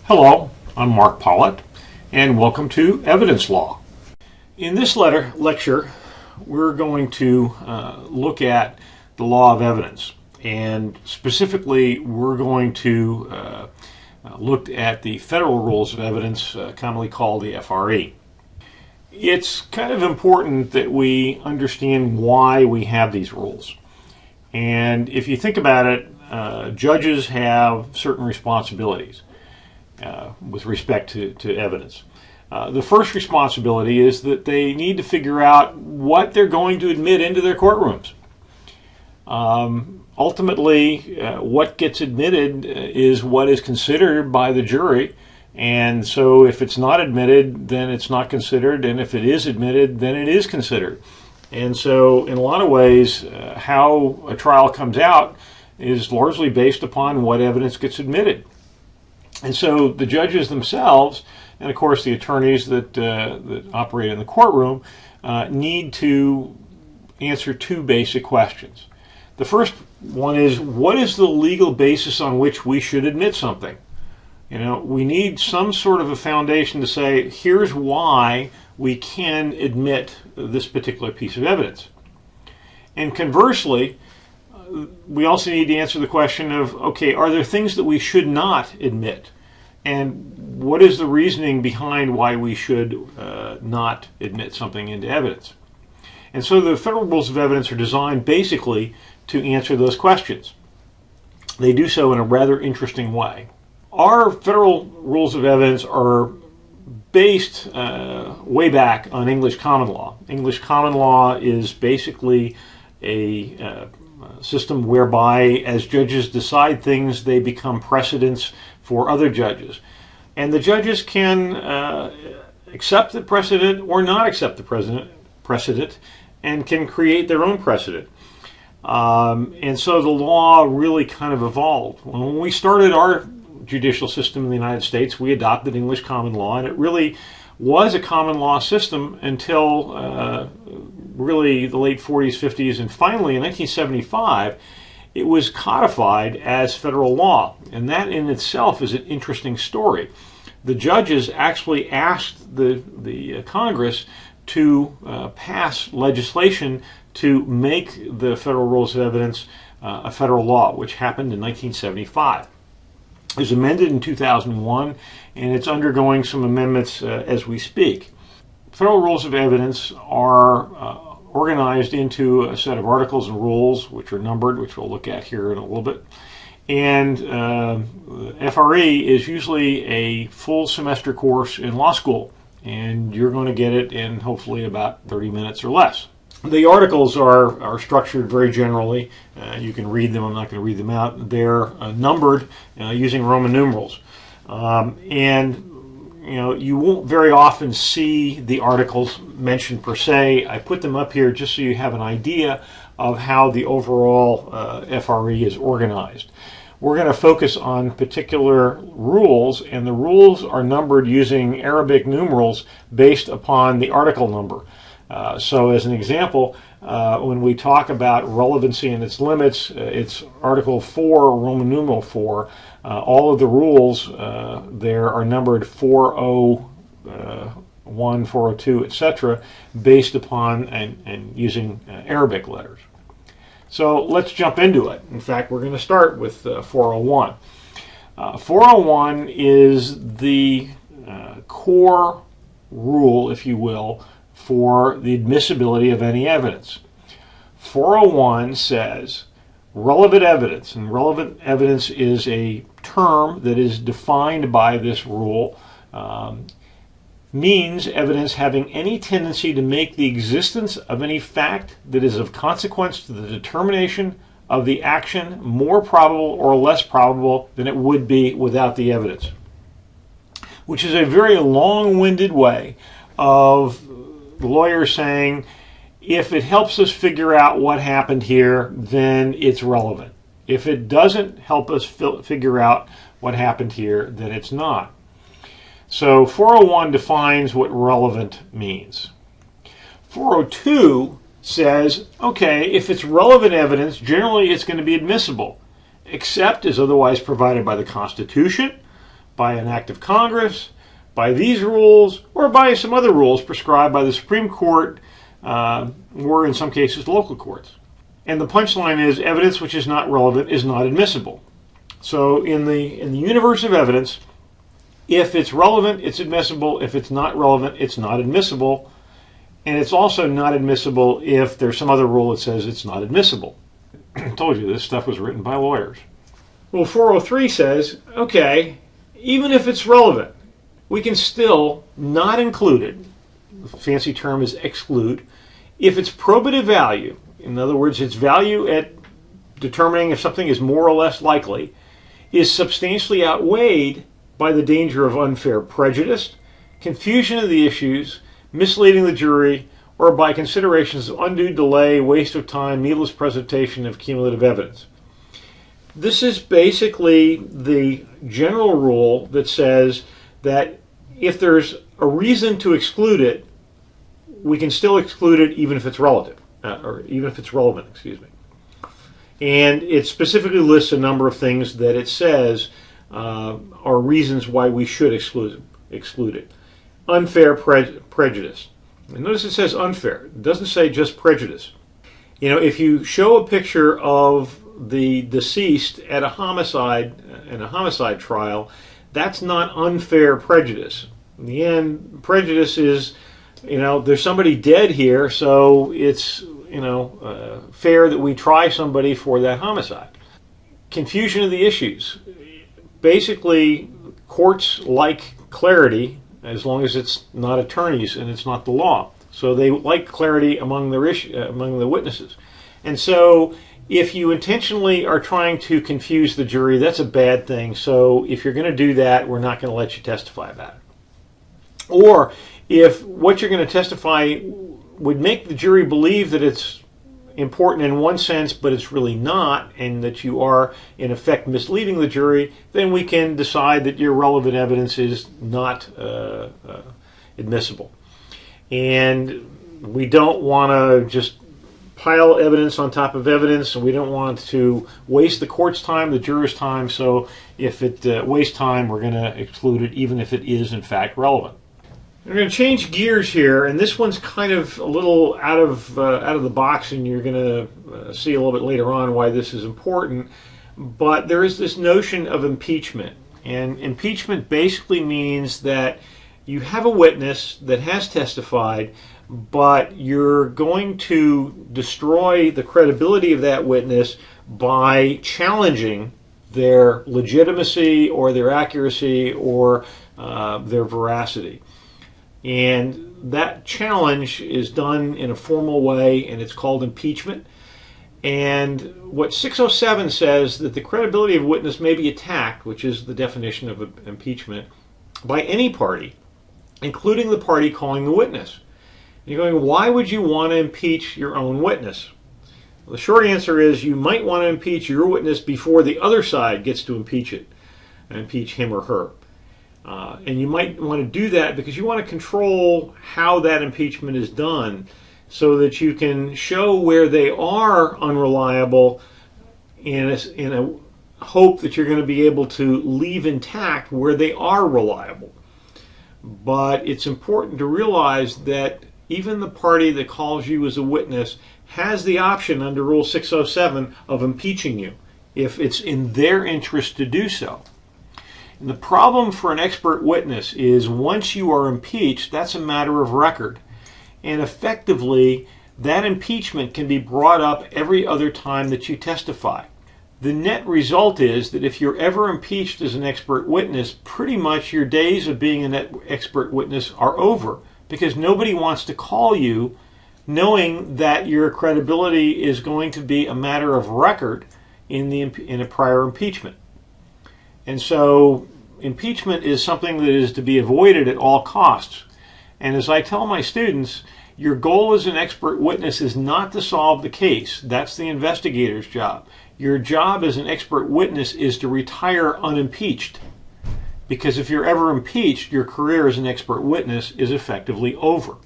Hello, I'm Mark Pollitt, and welcome to Evidence Law. In this lecture, we're going to look at the law of evidence, and specifically, we're going to look at the federal rules of evidence, commonly called the FRE. It's kind of important that we understand why we have these rules. And if you think about it, judges have certain responsibilities with respect to evidence. The first responsibility is that they need to figure out what they're going to admit into their courtrooms. Ultimately, what gets admitted is what is considered by the jury, and so if it's not admitted, then it's not considered, and if it is admitted, then it is considered. And so in a lot of ways, how a trial comes out is largely based upon what evidence gets admitted. And so the judges themselves, and of course the attorneys that operate in the courtroom, need to answer two basic questions. The first one is, what is the legal basis on which we should admit something? You know, we need some sort of a foundation to say, here's why we can admit this particular piece of evidence. And conversely, we also need to answer the question of, okay, are there things that we should not admit? And what is the reasoning behind why we should not admit something into evidence? And so the federal rules of evidence are designed basically to answer those questions. They do so in a rather interesting way. Our federal rules of evidence are based way back on English common law. English common law is basically a system whereby as judges decide things, they become precedents for other judges. And the judges can accept the precedent or not accept the precedent and can create their own precedent. And so the law really kind of evolved. When we started our judicial system in the United States, we adopted English common law, and it really was a common law system until really the late 40s, 50s, and finally in 1975, it was codified as federal law. And that in itself is an interesting story. The judges actually asked the Congress to pass legislation to make the federal rules of evidence a federal law, which happened in 1975. It was amended in 2001, and it's undergoing some amendments as we speak. Federal rules of evidence are organized into a set of articles and rules, which are numbered, which we'll look at here in a little bit. And FRE is usually a full semester course in law school, and you're going to get it in hopefully about 30 minutes or less. The articles are structured very generally. You can read them. I'm not going to read them out. They're numbered using Roman numerals. And you know, you won't very often see the articles mentioned per se. I put them up here just so you have an idea of how the overall FRE is organized. We're going to focus on particular rules, and the rules are numbered using Arabic numerals based upon the article number. So as an example, when we talk about relevancy and its limits, it's Article 4, Roman numeral 4. All of the rules there are numbered 401, 402, etc., based upon and using Arabic letters. So let's jump into it. In fact, we're going to start with 401. 401 is the core rule, if you will, for the admissibility of any evidence. 401 says relevant evidence, and relevant evidence is a term that is defined by this rule, means evidence having any tendency to make the existence of any fact that is of consequence to the determination of the action more probable or less probable than it would be without the evidence. Which is a very long-winded way of the lawyer saying, if it helps us figure out what happened here, then it's relevant. If it doesn't help us figure out what happened here, then it's not. So 401 defines what relevant means. 402 says, okay, if it's relevant evidence, generally it's going to be admissible, except as otherwise provided by the Constitution by an act of Congress, by these rules, or by some other rules prescribed by the Supreme Court, or in some cases local courts. And the punchline is evidence which is not relevant is not admissible. So in the universe of evidence, if it's relevant, it's admissible. If it's not relevant, it's not admissible. And it's also not admissible if there's some other rule that says it's not admissible. I told you this stuff was written by lawyers. Rule 403 says, okay, even if it's relevant, we can still not include it. The fancy term is exclude. If its probative value, in other words, its value at determining if something is more or less likely, is substantially outweighed by the danger of unfair prejudice, confusion of the issues, misleading the jury, or by considerations of undue delay, waste of time, needless presentation of cumulative evidence. This is basically the general rule that says that if there's a reason to exclude it, we can still exclude it even if it's relevant, And it specifically lists a number of things that it says are reasons why we should exclude it. Unfair prejudice. And notice it says unfair. It doesn't say just prejudice. You know, if you show a picture of the deceased at a homicide trial, that's not unfair prejudice. In the end, prejudice is, you know, there's somebody dead here, so it's, fair that we try somebody for that homicide. Confusion of the issues. Basically, courts like clarity as long as it's not attorneys and it's not the law. So they like clarity among the witnesses. And so if you intentionally are trying to confuse the jury, that's a bad thing. So if you're going to do that, we're not going to let you testify about it. Or if what you're going to testify would make the jury believe that it's important in one sense, but it's really not, and that you are, in effect, misleading the jury, then we can decide that your relevant evidence is not admissible. And we don't want to just pile evidence on top of evidence, and we don't want to waste the court's time, the juror's time, so if it wastes time, we're going to exclude it, even if it is, in fact, relevant. We're going to change gears here, and this one's kind of a little out of the box, and you're going to see a little bit later on why this is important. But there is this notion of impeachment, and impeachment basically means that you have a witness that has testified, but you're going to destroy the credibility of that witness by challenging their legitimacy or their accuracy or their veracity. And that challenge is done in a formal way, and it's called impeachment. And what 607 says that the credibility of a witness may be attacked, which is the definition of impeachment, by any party, including the party calling the witness. And you're going, why would you want to impeach your own witness? Well, the short answer is you might want to impeach your witness before the other side gets to impeach him or her. And you might want to do that because you want to control how that impeachment is done so that you can show where they are unreliable in a hope that you're going to be able to leave intact where they are reliable. But it's important to realize that even the party that calls you as a witness has the option under Rule 607 of impeaching you if it's in their interest to do so. And the problem for an expert witness is once you are impeached, that's a matter of record. And effectively, that impeachment can be brought up every other time that you testify. The net result is that if you're ever impeached as an expert witness, pretty much your days of being an expert witness are over because nobody wants to call you knowing that your credibility is going to be a matter of record in a prior impeachment. And so impeachment is something that is to be avoided at all costs. And as I tell my students, your goal as an expert witness is not to solve the case. That's the investigator's job. Your job as an expert witness is to retire unimpeached. Because if you're ever impeached, your career as an expert witness is effectively over.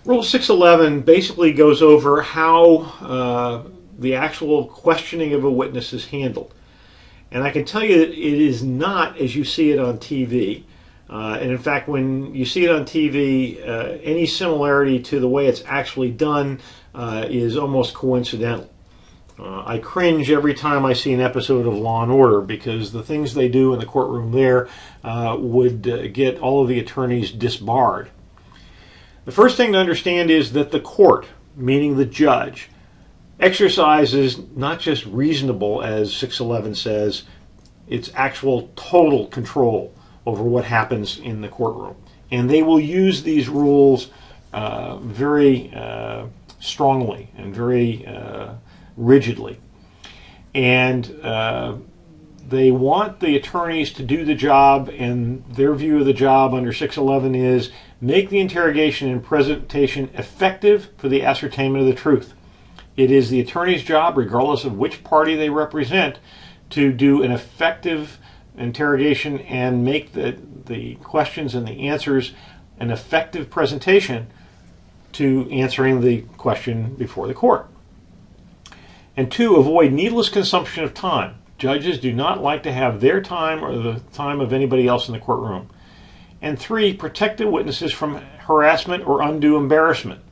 Rule 611 basically goes over how the actual questioning of a witness is handled. And I can tell you that it is not as you see it on TV. And in fact, when you see it on TV, any similarity to the way it's actually done is almost coincidental. I cringe every time I see an episode of Law and Order, because the things they do in the courtroom there would get all of the attorneys disbarred. The first thing to understand is that the court, meaning the judge, exercises not just reasonable, as 611 says, it's actual total control over what happens in the courtroom. And they will use these rules very strongly and very rigidly. And they want the attorneys to do the job, and their view of the job under 611 is make the interrogation and presentation effective for the ascertainment of the truth. It is the attorney's job, regardless of which party they represent, to do an effective interrogation and make the questions and the answers an effective presentation to answering the question before the court. And 2, avoid needless consumption of time. Judges do not like to have their time or the time of anybody else in the courtroom. And 3, protect the witnesses from harassment or undue embarrassment.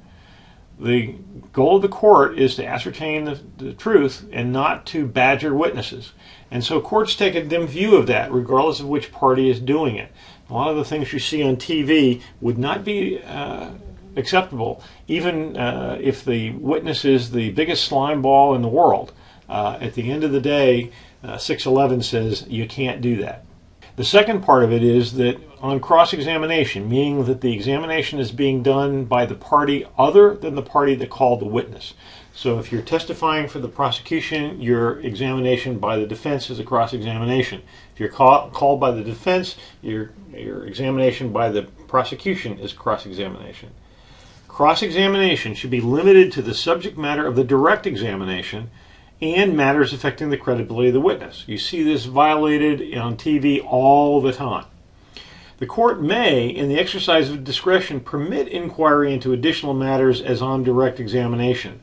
The goal of the court is to ascertain the truth and not to badger witnesses. And so courts take a dim view of that, regardless of which party is doing it. A lot of the things you see on TV would not be acceptable, even if the witness is the biggest slime ball in the world. At the end of the day, 611 says you can't do that. The second part of it is that on cross-examination, meaning that the examination is being done by the party other than the party that called the witness. So if you're testifying for the prosecution, your examination by the defense is a cross-examination. If you're called by the defense, your examination by the prosecution is cross-examination. Cross-examination should be limited to the subject matter of the direct examination and matters affecting the credibility of the witness. You see this violated on TV all the time. The court may, in the exercise of discretion, permit inquiry into additional matters as on direct examination.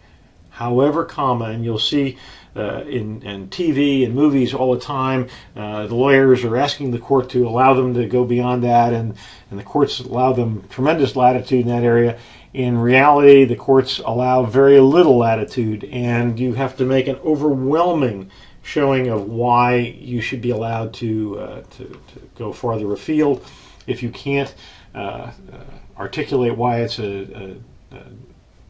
However, and you'll see in TV and movies all the time, the lawyers are asking the court to allow them to go beyond that, and the courts allow them tremendous latitude in that area. In reality, the courts allow very little latitude, and you have to make an overwhelming showing of why you should be allowed to go farther afield. If you can't articulate why it's a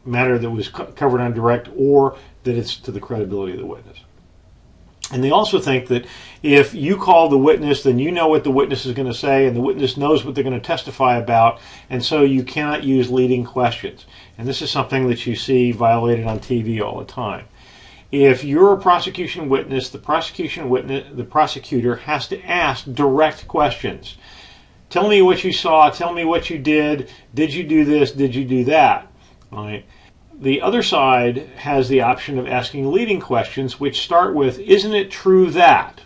matter that was covered on direct, or that it's to the credibility of the witness. And they also think that if you call the witness, then you know what the witness is going to say, and the witness knows what they're going to testify about, and so you cannot use leading questions. And this is something that you see violated on TV all the time. If you're a prosecution witness, the prosecutor has to ask direct questions. Tell me what you saw, tell me what you did you do this, did you do that? All right. The other side has the option of asking leading questions, which start with, isn't it true that?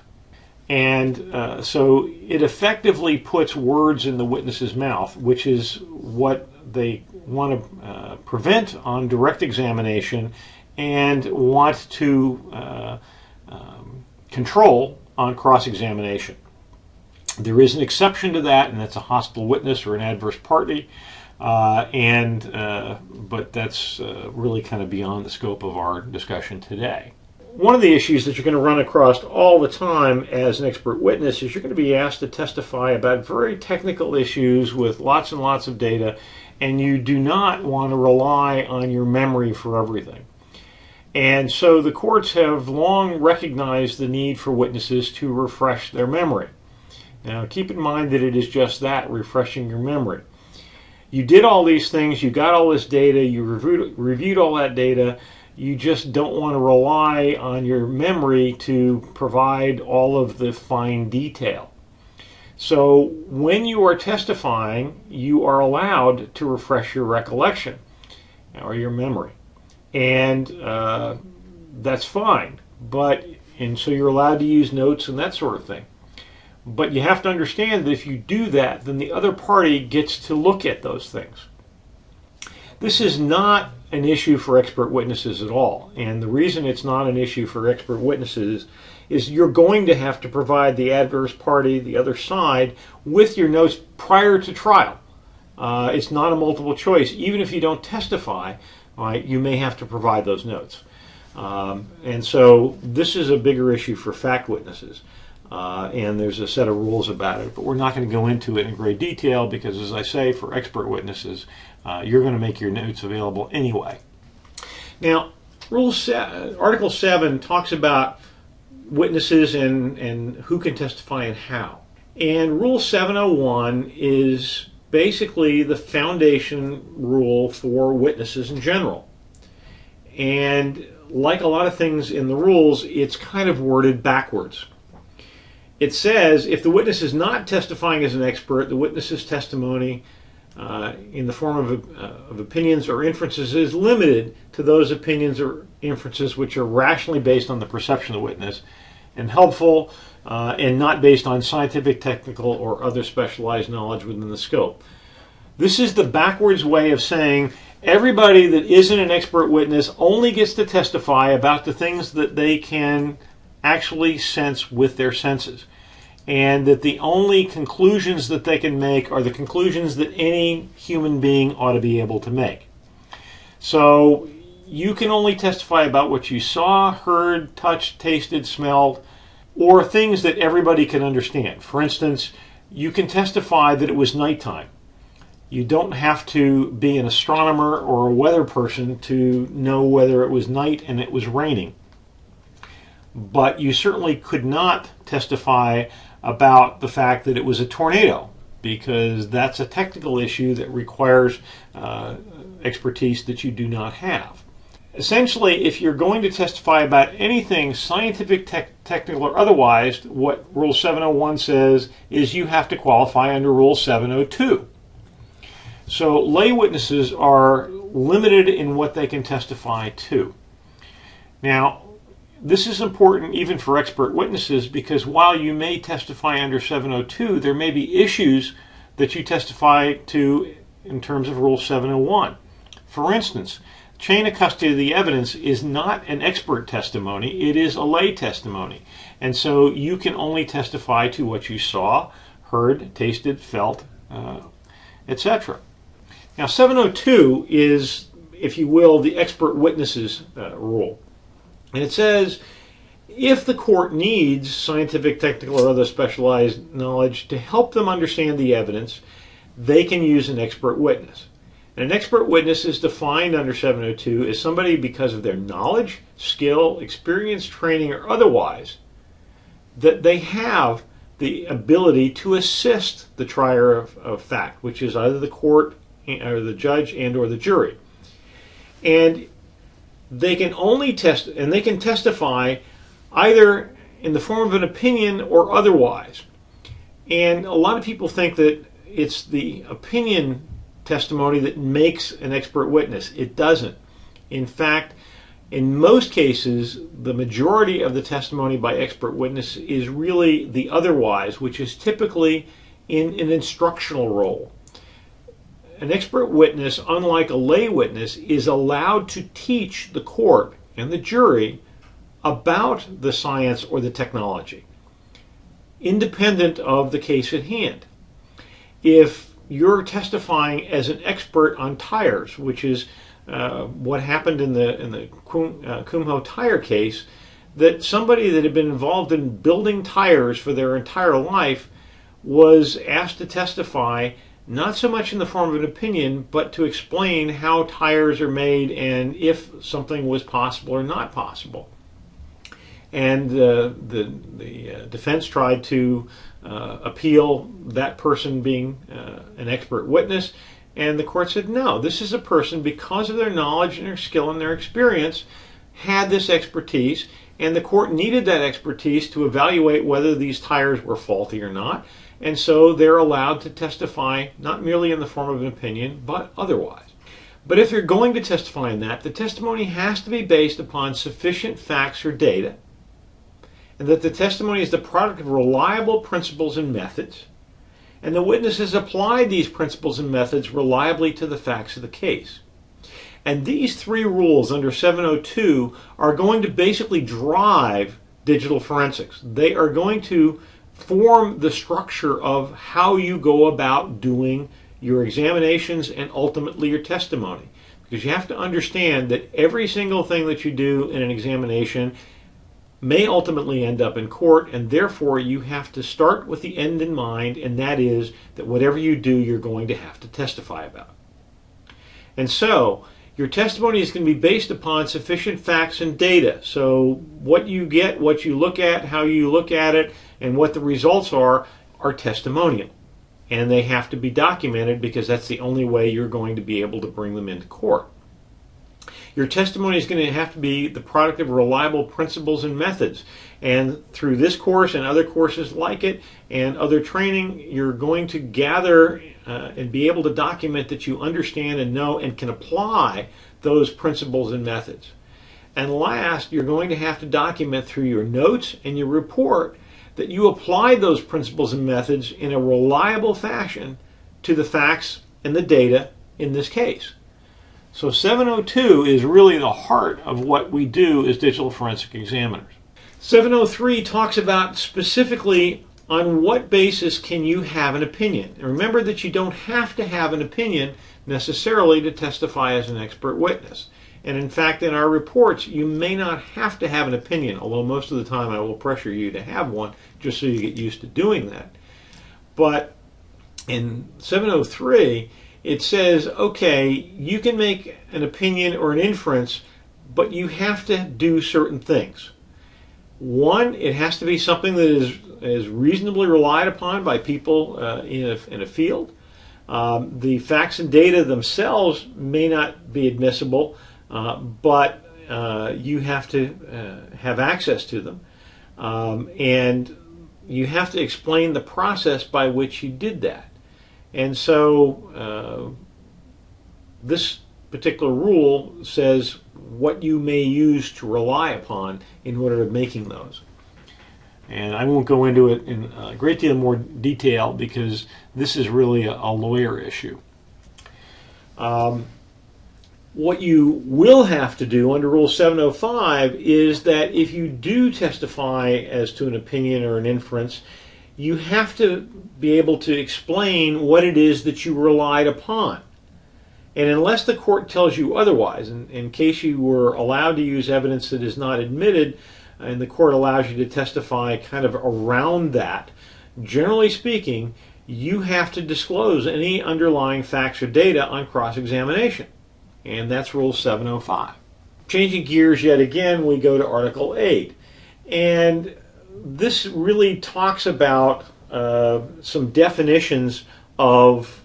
And so it effectively puts words in the witness's mouth, which is what they want to prevent on direct examination and want to control on cross-examination. There is an exception to that, and that's a hostile witness or an adverse party. But that's really kind of beyond the scope of our discussion today. One of the issues that you're going to run across all the time as an expert witness is you're going to be asked to testify about very technical issues with lots and lots of data, and you do not want to rely on your memory for everything. And so the courts have long recognized the need for witnesses to refresh their memory. Now, keep in mind that it is just that, refreshing your memory. You did all these things, you got all this data, you reviewed all that data, you just don't want to rely on your memory to provide all of the fine detail. So when you are testifying, you are allowed to refresh your recollection or your memory. And that's fine. And so you're allowed to use notes and that sort of thing. But you have to understand that if you do that, then the other party gets to look at those things. This is not an issue for expert witnesses at all. And the reason it's not an issue for expert witnesses is you're going to have to provide the adverse party, the other side, with your notes prior to trial. It's not a multiple choice. Even if you don't testify, you may have to provide those notes. And so this is a bigger issue for fact witnesses. And there's a set of rules about it, but we're not going to go into it in great detail because, as I say, for expert witnesses, you're going to make your notes available anyway. Now, Article 7 talks about witnesses and who can testify and how. And Rule 701 is basically the foundation rule for witnesses in general. And like a lot of things in the rules, it's kind of worded backwards. It says if the witness is not testifying as an expert, the witness's testimony in the form of opinions or inferences is limited to those opinions or inferences which are rationally based on the perception of the witness and helpful and not based on scientific, technical, or other specialized knowledge within the scope. This is the backwards way of saying everybody that isn't an expert witness only gets to testify about the things that they can actually sense with their senses, and that the only conclusions that they can make are the conclusions that any human being ought to be able to make. So you can only testify about what you saw, heard, touched, tasted, smelled, or things that everybody can understand. For instance, you can testify that it was nighttime. You don't have to be an astronomer or a weather person to know whether it was night and it was raining. But you certainly could not testify about the fact that it was a tornado, because that's a technical issue that requires expertise that you do not have. Essentially, if you're going to testify about anything scientific, technical, or otherwise, what Rule 701 says is you have to qualify under Rule 702. So lay witnesses are limited in what they can testify to. Now, this is important even for expert witnesses, because while you may testify under 702, there may be issues that you testify to in terms of Rule 701. For instance, chain of custody of the evidence is not an expert testimony, it is a lay testimony. And so you can only testify to what you saw, heard, tasted, felt, etc. Now, 702 is, if you will, the expert witnesses rule. And it says, if the court needs scientific, technical, or other specialized knowledge to help them understand the evidence, they can use an expert witness. And an expert witness is defined under 702 as somebody because of their knowledge, skill, experience, training, or otherwise, that they have the ability to assist the trier of fact, which is either the court or the judge and or the jury. And they can only they can testify either in the form of an opinion or otherwise. And a lot of people think that it's the opinion testimony that makes an expert witness. It doesn't. In fact, in most cases, the majority of the testimony by expert witness is really the otherwise, which is typically in an instructional role. An expert witness, unlike a lay witness, is allowed to teach the court and the jury about the science or the technology, independent of the case at hand. If you're testifying as an expert on tires, which is what happened in the Kumho tire case, that somebody that had been involved in building tires for their entire life was asked to testify not so much in the form of an opinion, but to explain how tires are made and if something was possible or not possible. And the defense tried to appeal that person being an expert witness, and the court said, no, this is a person, because of their knowledge and their skill and their experience, had this expertise, and the court needed that expertise to evaluate whether these tires were faulty or not. And so they're allowed to testify not merely in the form of an opinion, but otherwise. But if you're going to testify in that, the testimony has to be based upon sufficient facts or data, and that the testimony is the product of reliable principles and methods, and the witness has applied these principles and methods reliably to the facts of the case. And these three rules under 702 are going to basically drive digital forensics. They are going to form the structure of how you go about doing your examinations and ultimately your testimony. Because you have to understand that every single thing that you do in an examination may ultimately end up in court, and therefore you have to start with the end in mind, and that is that whatever you do, you're going to have to testify about. And so your testimony is going to be based upon sufficient facts and data. So what you get, what you look at, how you look at it, and what the results are testimonial. And they have to be documented because that's the only way you're going to be able to bring them into court. Your testimony is going to have to be the product of reliable principles and methods. And through this course and other courses like it and other training, you're going to gather and be able to document that you understand and know and can apply those principles and methods. And last, you're going to have to document through your notes and your report that you applied those principles and methods in a reliable fashion to the facts and the data in this case. So 702 is really the heart of what we do as digital forensic examiners. 703 talks about specifically on what basis can you have an opinion. And remember that you don't have to have an opinion necessarily to testify as an expert witness. And in fact, in our reports, you may not have to have an opinion, although most of the time I will pressure you to have one just so you get used to doing that. But in 703, it says, okay, you can make an opinion or an inference, but you have to do certain things. One, it has to be something that is reasonably relied upon by people in a field. The facts and data themselves may not be admissible, but you have to have access to them. And you have to explain the process by which you did that. And so this particular rule says what you may use to rely upon in order of making those. And I won't go into it in a great deal more detail because this is really a lawyer issue. What you will have to do under Rule 705 is that if you do testify as to an opinion or an inference, you have to be able to explain what it is that you relied upon. And unless the court tells you otherwise, in case you were allowed to use evidence that is not admitted, and the court allows you to testify kind of around that, generally speaking, you have to disclose any underlying facts or data on cross-examination. And that's Rule 705. Changing gears yet again, we go to Article 8. And this really talks about some definitions of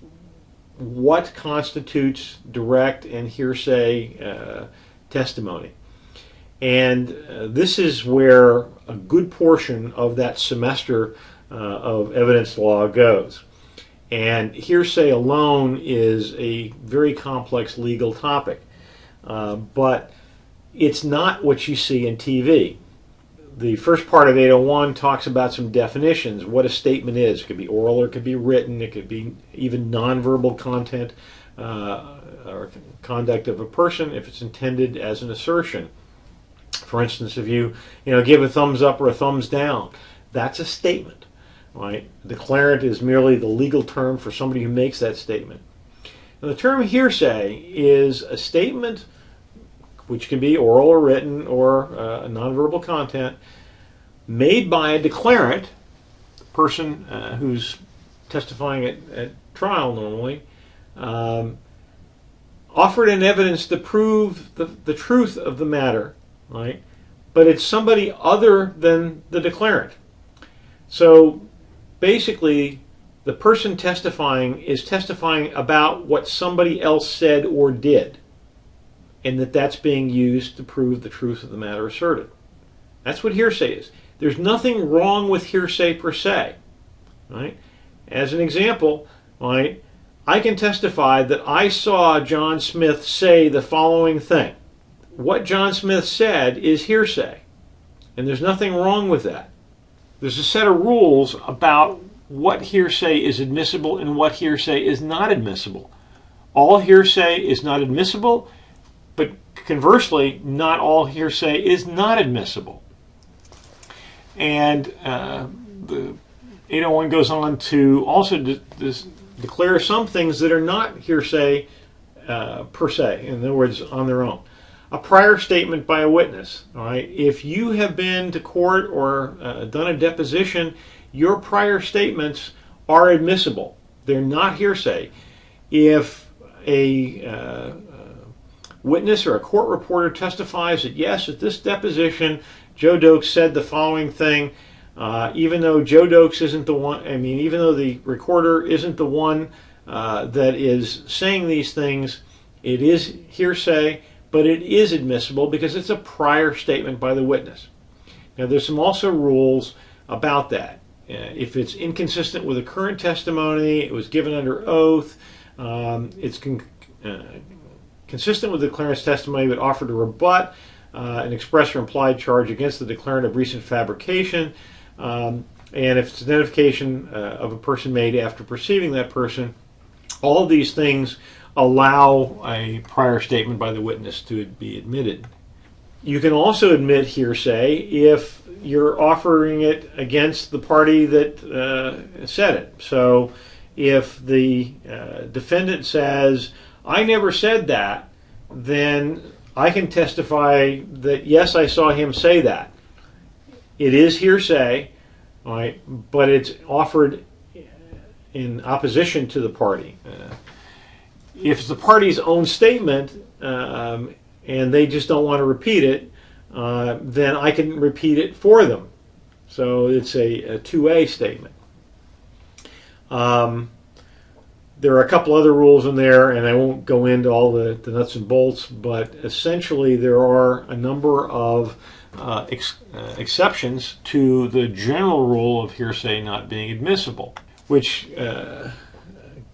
what constitutes direct and hearsay testimony. And this is where a good portion of that semester of evidence law goes. And hearsay alone is a very complex legal topic, but it's not what you see in TV. The first part of 801 talks about some definitions, what a statement is. It could be oral or it could be written. It could be even nonverbal content or conduct of a person if it's intended as an assertion. For instance, if you give a thumbs up or a thumbs down, that's a statement. Right? Declarant is merely the legal term for somebody who makes that statement. Now, the term hearsay is a statement which can be oral or written or nonverbal content made by a declarant, the person who's testifying at trial normally, offered in evidence to prove the truth of the matter, right? But it's somebody other than the declarant. So basically, the person testifying is testifying about what somebody else said or did, and that's being used to prove the truth of the matter asserted. That's what hearsay is. There's nothing wrong with hearsay per se. Right? As an example, right, I can testify that I saw John Smith say the following thing. What John Smith said is hearsay, and there's nothing wrong with that. There's a set of rules about what hearsay is admissible and what hearsay is not admissible. All hearsay is not admissible. But conversely, not all hearsay is not admissible. And the 801 goes on to also declare some things that are not hearsay per se, in other words, on their own. A prior statement by a witness. All right, if you have been to court or done a deposition, your prior statements are admissible. They're not hearsay. If a witness or a court reporter testifies that yes, at this deposition, Joe Dokes said the following thing, even though Joe Dokes isn't the one, even though the recorder isn't the one that is saying these things, it is hearsay, but it is admissible because it's a prior statement by the witness. Now, there's some also rules about that. If it's inconsistent with the current testimony, it was given under oath, it's consistent with the declarant's testimony but offered to rebut an express or implied charge against the declarant of recent fabrication, and if it's identification of a person made after perceiving that person, all of these things allow a prior statement by the witness to be admitted. You can also admit hearsay if you're offering it against the party that said it. So if the defendant says, I never said that, then I can testify that yes, I saw him say that. It is hearsay, all right, but it's offered in opposition to the party. If it's the party's own statement and they just don't want to repeat it, then I can repeat it for them. So it's a 2A statement. There are a couple other rules in there, and I won't go into all the nuts and bolts, but essentially there are a number of exceptions to the general rule of hearsay not being admissible, which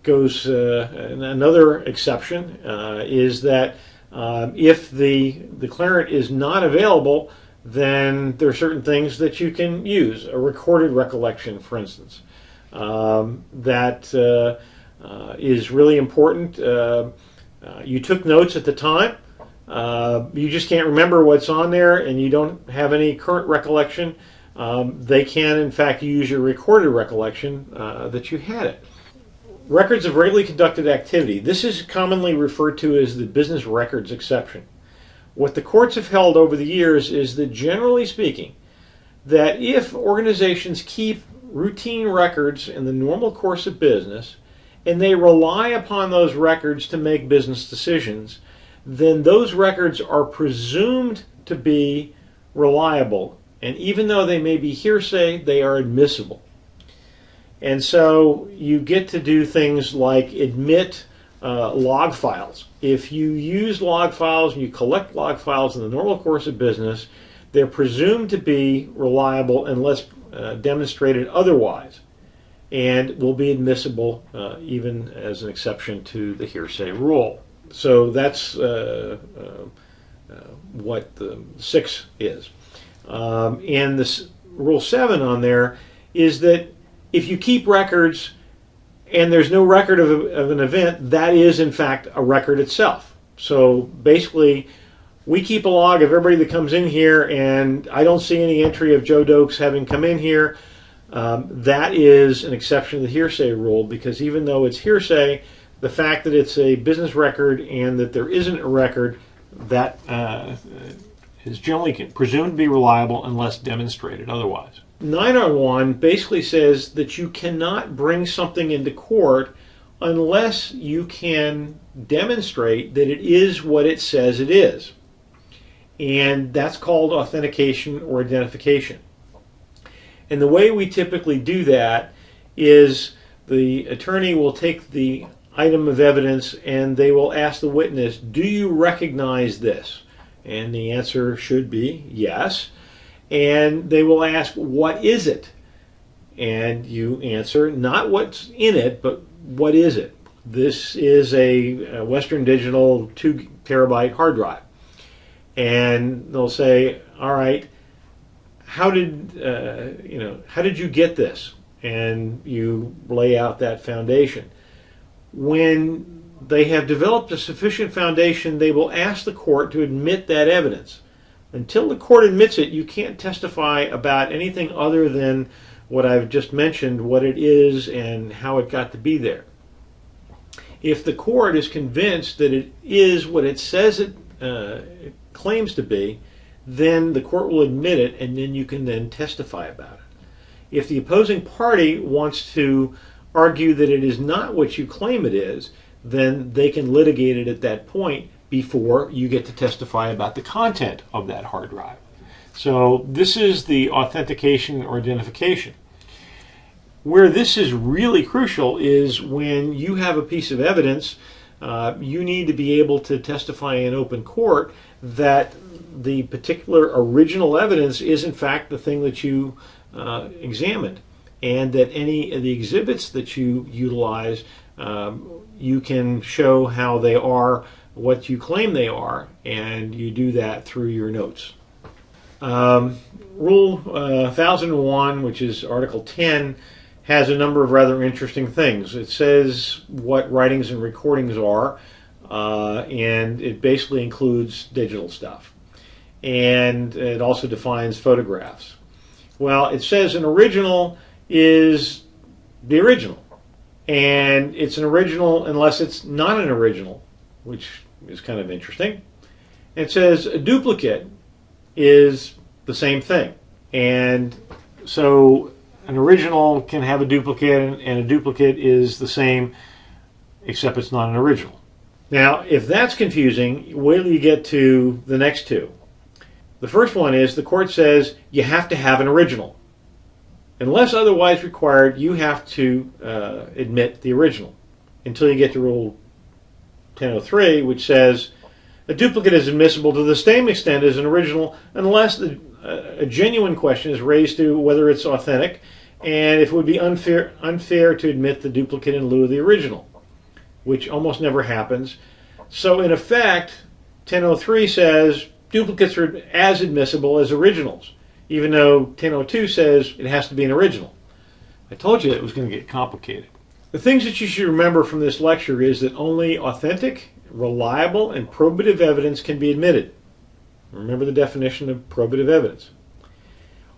goes another exception is that if the declarant is not available, then there are certain things that you can use. A recorded recollection, for instance, that is really important. You took notes at the time. You just can't remember what's on there, and you don't have any current recollection. They can, in fact, use your recorded recollection that you had it. Records of regularly conducted activity. This is commonly referred to as the business records exception. What the courts have held over the years is that, generally speaking, that if organizations keep routine records in the normal course of business and they rely upon those records to make business decisions, then those records are presumed to be reliable. And even though they may be hearsay, they are admissible. And so you get to do things like admit log files. If you use log files and you collect log files in the normal course of business, they're presumed to be reliable unless demonstrated otherwise, and will be admissible even as an exception to the hearsay rule. So that's what the 6 is. And this Rule 7 on there is that if you keep records and there's no record of an event, that is in fact a record itself. So basically, we keep a log of everybody that comes in here, and I don't see any entry of Joe Dokes having come in here. That is an exception to the hearsay rule, because even though it's hearsay, the fact that it's a business record and that there isn't a record, that is generally presumed to be reliable unless demonstrated otherwise. 901 basically says that you cannot bring something into court unless you can demonstrate that it is what it says it is. And that's called authentication or identification. And the way we typically do that is the attorney will take the item of evidence and they will ask the witness, do you recognize this? And the answer should be yes. And they will ask, what is it? And you answer, not what's in it, but what is it? This is a Western Digital 2 terabyte hard drive. And they'll say, all right, how did you get this? And you lay out that foundation. When they have developed a sufficient foundation, they will ask the court to admit that evidence. Until the court admits it, you can't testify about anything other than what I've just mentioned, what it is and how it got to be there. If the court is convinced that it is what it says it claims to be, then the court will admit it, and then you can then testify about it. If the opposing party wants to argue that it is not what you claim it is, then they can litigate it at that point before you get to testify about the content of that hard drive. So this is the authentication or identification. Where this is really crucial is when you have a piece of evidence, you need to be able to testify in open court that the particular original evidence is in fact the thing that you examined, and that any of the exhibits that you utilize, you can show how they are what you claim they are, and you do that through your notes. Rule 1001, which is Article 10, has a number of rather interesting things. It says what writings and recordings are, and it basically includes digital stuff. And it also defines photographs. Well, it says an original is the original, and it's an original unless it's not an original, which is kind of interesting. It says a duplicate is the same thing, and so an original can have a duplicate, and a duplicate is the same except it's not an original. Now, if that's confusing, wait till you get to the next two. The first one is the court says you have to have an original. Unless otherwise required, you have to admit the original until you get to Rule 1003, which says a duplicate is admissible to the same extent as an original unless a genuine question is raised to whether it's authentic and if it would be unfair to admit the duplicate in lieu of the original, which almost never happens. So in effect, 1003 says duplicates are as admissible as originals, even though 1002 says it has to be an original. I told you it was going to get complicated. The things that you should remember from this lecture is that only authentic, reliable, and probative evidence can be admitted. Remember the definition of probative evidence.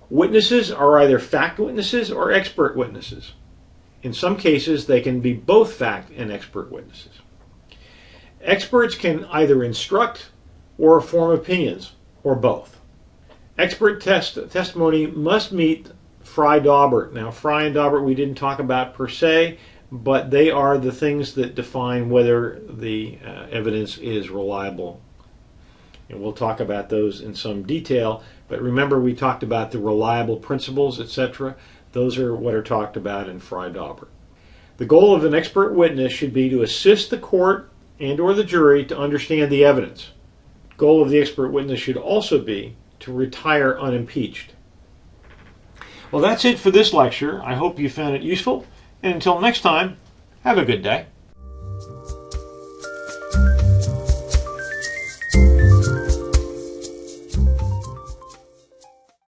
Witnesses are either fact witnesses or expert witnesses. In some cases, they can be both fact and expert witnesses. Experts can either instruct or form opinions, or both. Expert testimony must meet Frye-Daubert. Now, Frye and Daubert we didn't talk about per se, but they are the things that define whether the evidence is reliable. And we'll talk about those in some detail, but remember we talked about the reliable principles, etc. Those are what are talked about in Frye-Daubert. The goal of an expert witness should be to assist the court and or the jury to understand the evidence. The goal of the expert witness should also be to retire unimpeached. Well, that's it for this lecture. I hope you found it useful, and until next time, have a good day.